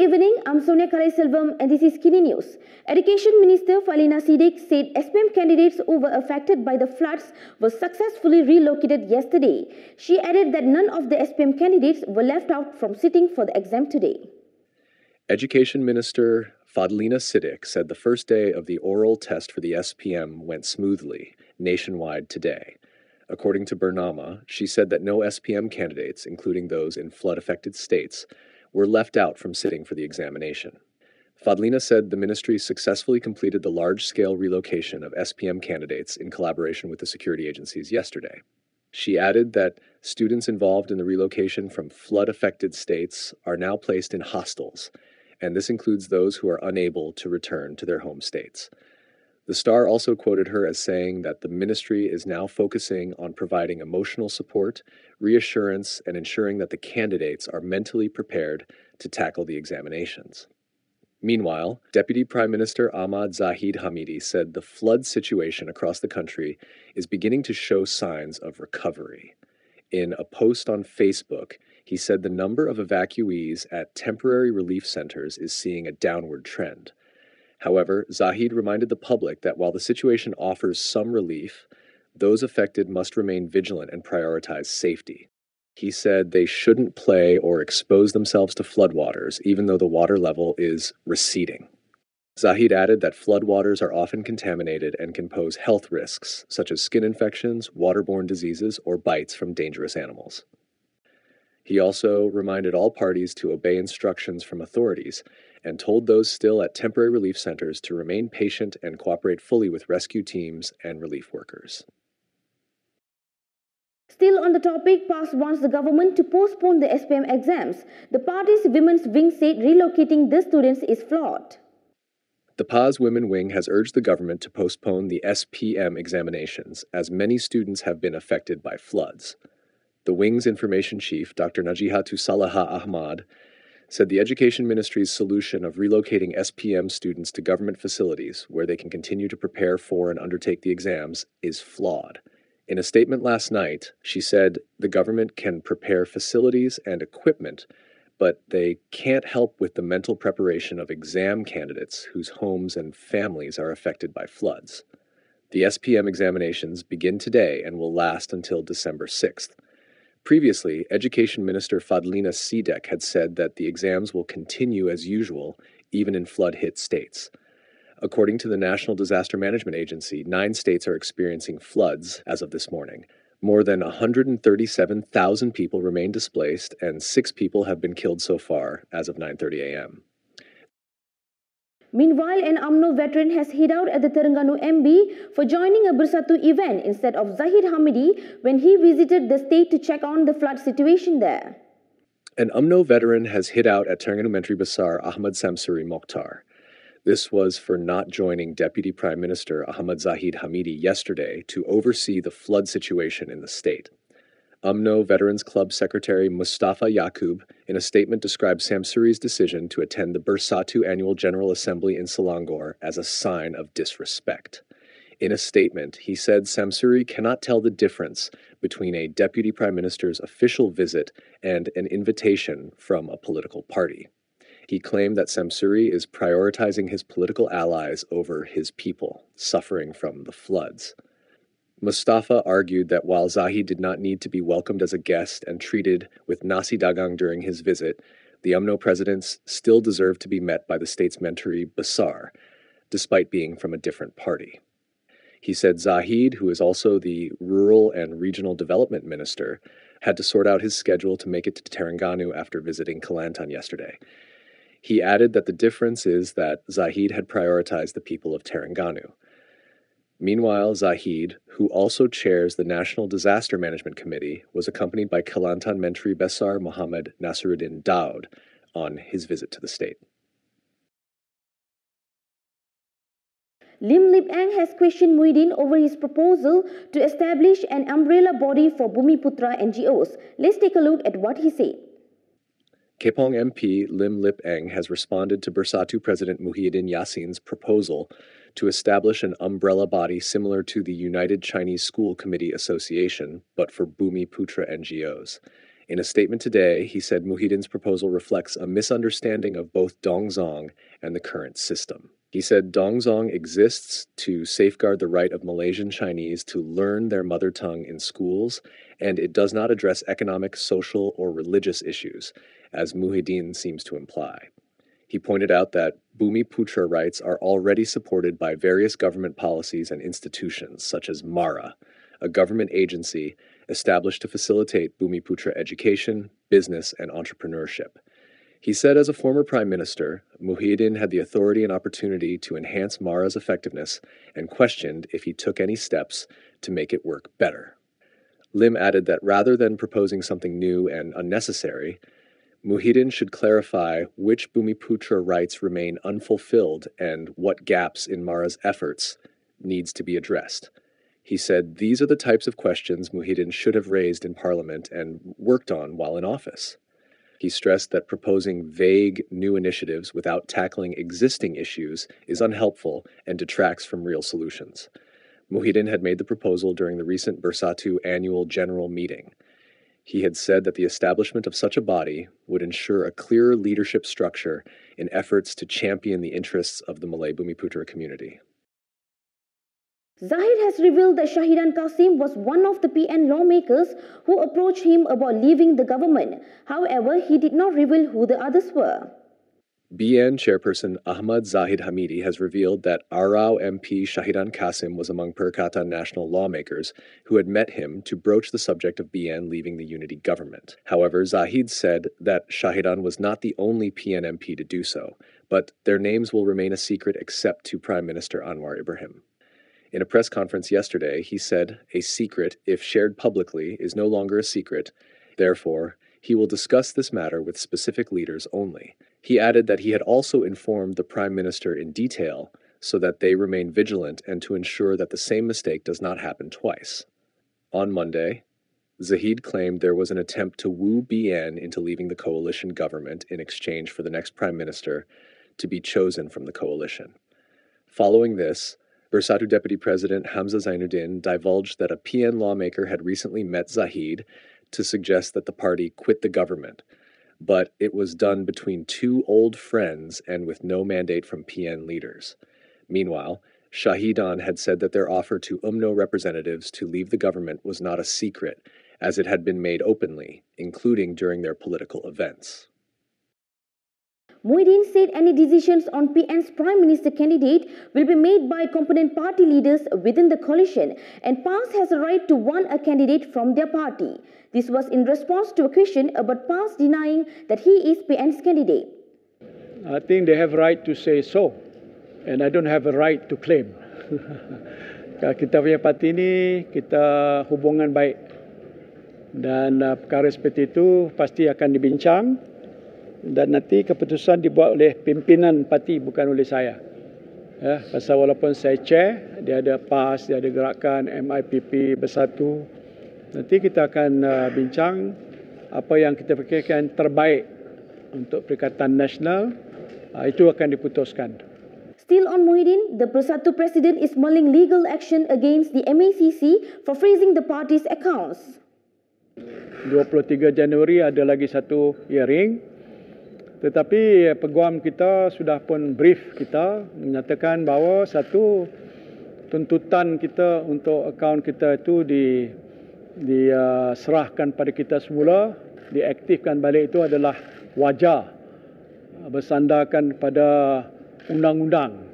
evening, I'm Sonia Kalaiselvam and this is KiniNews. Education Minister Fadhlina Sidek said SPM candidates who were affected by the floods were successfully relocated yesterday. She added that none of the SPM candidates were left out from sitting for the exam today. Education Minister Fadhlina Sidek said the first day of the oral test for the SPM went smoothly nationwide today. According to Bernama, she said that no SPM candidates, including those in flood-affected states, were left out from sitting for the examination. Fadhlina said the ministry successfully completed the large-scale relocation of SPM candidates in collaboration with the security agencies yesterday. She added that students involved in the relocation from flood-affected states are now placed in hostels, and this includes those who are unable to return to their home states. The Star also quoted her as saying that the ministry is now focusing on providing emotional support, reassurance, and ensuring that the candidates are mentally prepared to tackle the examinations. Meanwhile, Deputy Prime Minister Ahmad Zahid Hamidi said the flood situation across the country is beginning to show signs of recovery. In a post on Facebook, he said the number of evacuees at temporary relief centers is seeing a downward trend. However, Zahid reminded the public that while the situation offers some relief, those affected must remain vigilant and prioritize safety. He said they shouldn't play or expose themselves to floodwaters, even though the water level is receding. Zahid added that floodwaters are often contaminated and can pose health risks, such as skin infections, waterborne diseases, or bites from dangerous animals. He also reminded all parties to obey instructions from authorities and told those still at temporary relief centers to remain patient and cooperate fully with rescue teams and relief workers. Still on the topic, PAS wants the government to postpone the SPM exams. The party's women's wing said relocating the students is flawed. The PAS Women Wing has urged the government to postpone the SPM examinations, as many students have been affected by floods. The Wing's information chief, Dr. Najihatu Salaha Ahmad, said the Education Ministry's solution of relocating SPM students to government facilities where they can continue to prepare for and undertake the exams is flawed. In a statement last night, she said the government can prepare facilities and equipment, but they can't help with the mental preparation of exam candidates whose homes and families are affected by floods. The SPM examinations begin today and will last until December 6th. Previously, Education Minister Fadhlina Sidek had said that the exams will continue as usual, even in flood-hit states. According to the National Disaster Management Agency, 9 states are experiencing floods as of this morning. More than 137,000 people remain displaced, and 6 people have been killed so far as of 9:30 a.m. Meanwhile, an UMNO veteran has hid out at the Terengganu MB for joining a Bersatu event instead of Zahid Hamidi when he visited the state to check on the flood situation there. An UMNO veteran has hid out at Terengganu Menteri Besar Ahmad Samsuri Mokhtar. This was for not joining Deputy Prime Minister Ahmad Zahid Hamidi yesterday to oversee the flood situation in the state. UMNO Veterans Club Secretary Mustafa Yaqub, in a statement, described Samsuri's decision to attend the Bersatu Annual General Assembly in Selangor as a sign of disrespect. In a statement, he said Samsuri cannot tell the difference between a Deputy Prime Minister's official visit and an invitation from a political party. He claimed that Samsuri is prioritizing his political allies over his people, suffering from the floods. Mustafa argued that while Zahid did not need to be welcomed as a guest and treated with nasi dagang during his visit, the UMNO presidents still deserve to be met by the state's Menteri Besar, despite being from a different party. He said Zahid, who is also the Rural and Regional Development Minister, had to sort out his schedule to make it to Terengganu after visiting Kelantan yesterday. He added that the difference is that Zahid had prioritized the people of Terengganu. Meanwhile, Zahid, who also chairs the National Disaster Management Committee, was accompanied by Kelantan Menteri Besar Muhammad Nasruddin Daud on his visit to the state. Lim Lip Eng has questioned Muhyiddin over his proposal to establish an umbrella body for Bumiputra NGOs. Let's take a look at what he said. Kepong MP Lim Lip Eng has responded to Bersatu President Muhyiddin Yassin's proposal to establish an umbrella body similar to the United Chinese School Committee Association, but for Bumiputra NGOs. In a statement today, he said Muhyiddin's proposal reflects a misunderstanding of both Dongzong and the current system. He said Dongzong exists to safeguard the right of Malaysian Chinese to learn their mother tongue in schools, and it does not address economic, social, or religious issues, as Muhyiddin seems to imply. He pointed out that Bumiputra rights are already supported by various government policies and institutions, such as MARA, a government agency established to facilitate Bumiputra education, business, and entrepreneurship. He said as a former prime minister, Muhyiddin had the authority and opportunity to enhance MARA's effectiveness and questioned if he took any steps to make it work better. Lim added that rather than proposing something new and unnecessary, Muhyiddin should clarify which Bumiputra rights remain unfulfilled and what gaps in MARA's efforts needs to be addressed. He said these are the types of questions Muhyiddin should have raised in Parliament and worked on while in office. He stressed that proposing vague new initiatives without tackling existing issues is unhelpful and detracts from real solutions. Muhyiddin had made the proposal during the recent Bersatu annual general meeting. He had said that the establishment of such a body would ensure a clearer leadership structure in efforts to champion the interests of the Malay Bumiputra community. Zahid has revealed that Shahidan Kassim was one of the PN lawmakers who approached him about leaving the government. However, he did not reveal who the others were. BN chairperson Ahmad Zahid Hamidi has revealed that Arau MP Shahidan Kassim was among Perikatan Nasional lawmakers who had met him to broach the subject of BN leaving the unity government. However, Zahid said that Shahidan was not the only PN MP to do so, but their names will remain a secret except to Prime Minister Anwar Ibrahim. In a press conference yesterday, he said, "A secret, if shared publicly, is no longer a secret. Therefore, he will discuss this matter with specific leaders only." He added that he had also informed the Prime Minister in detail so that they remain vigilant and to ensure that the same mistake does not happen twice. On Monday, Zahid claimed there was an attempt to woo BN into leaving the coalition government in exchange for the next Prime Minister to be chosen from the coalition. Following this, Bersatu Deputy President Hamzah Zainuddin divulged that a PN lawmaker had recently met Zahid to suggest that the party quit the government, but it was done between two old friends and with no mandate from PN leaders. Meanwhile, Shahidan had said that their offer to UMNO representatives to leave the government was not a secret, as it had been made openly, including during their political events. Muhyiddin said any decisions on PN's Prime Minister candidate will be made by component party leaders within the coalition, and PAS has a right to want a candidate from their party. This was in response to a question about PAS denying that he is PN's candidate. I think they have a right to say so, and I don't have a right to claim. Kita punya parti ini, kita hubungan baik, dan perkara seperti itu pasti akan dibincang. Dan nanti keputusan dibuat oleh pimpinan parti, bukan oleh saya. Ya, pasal walaupun saya chair, dia ada PAS, dia ada gerakan MIPP Bersatu. Nanti kita akan bincang apa yang kita fikirkan terbaik untuk Perikatan Nasional. Itu akan diputuskan. Still on Muhyiddin, the Bersatu President is mulling legal action against the MACC for freezing the party's accounts. 23 Januari ada lagi satu hearing. Tetapi peguam kita sudah pun brief kita menyatakan bahawa satu tuntutan kita untuk akaun kita itu diserahkan pada kita semula, diaktifkan balik itu adalah wajar bersandarkan pada undang-undang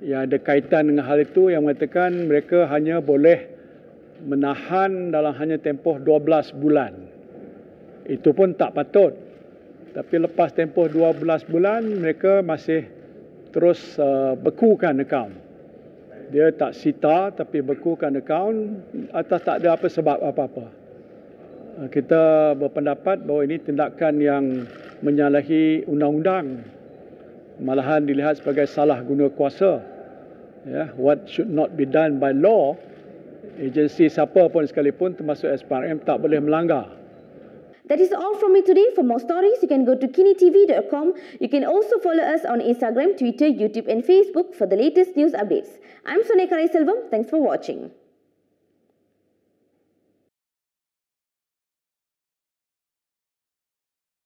yang ada kaitan dengan hal itu, yang mengatakan mereka hanya boleh menahan dalam hanya tempoh 12 bulan. Itu pun tak patut. Tapi lepas tempoh 12 bulan, mereka masih terus bekukan akaun. Dia tak sita tapi bekukan akaun atas tak ada apa sebab apa-apa. Kita berpendapat bahawa ini tindakan yang menyalahi undang-undang. Malahan dilihat sebagai salah guna kuasa. Ya, what should not be done by law, agensi siapa pun sekalipun termasuk SPM tak boleh melanggar. That is all from me today. For more stories, you can go to kinitv.com. You can also follow us on Instagram, Twitter, YouTube and Facebook for the latest news updates. I'm Soneka Selvam. Thanks for watching.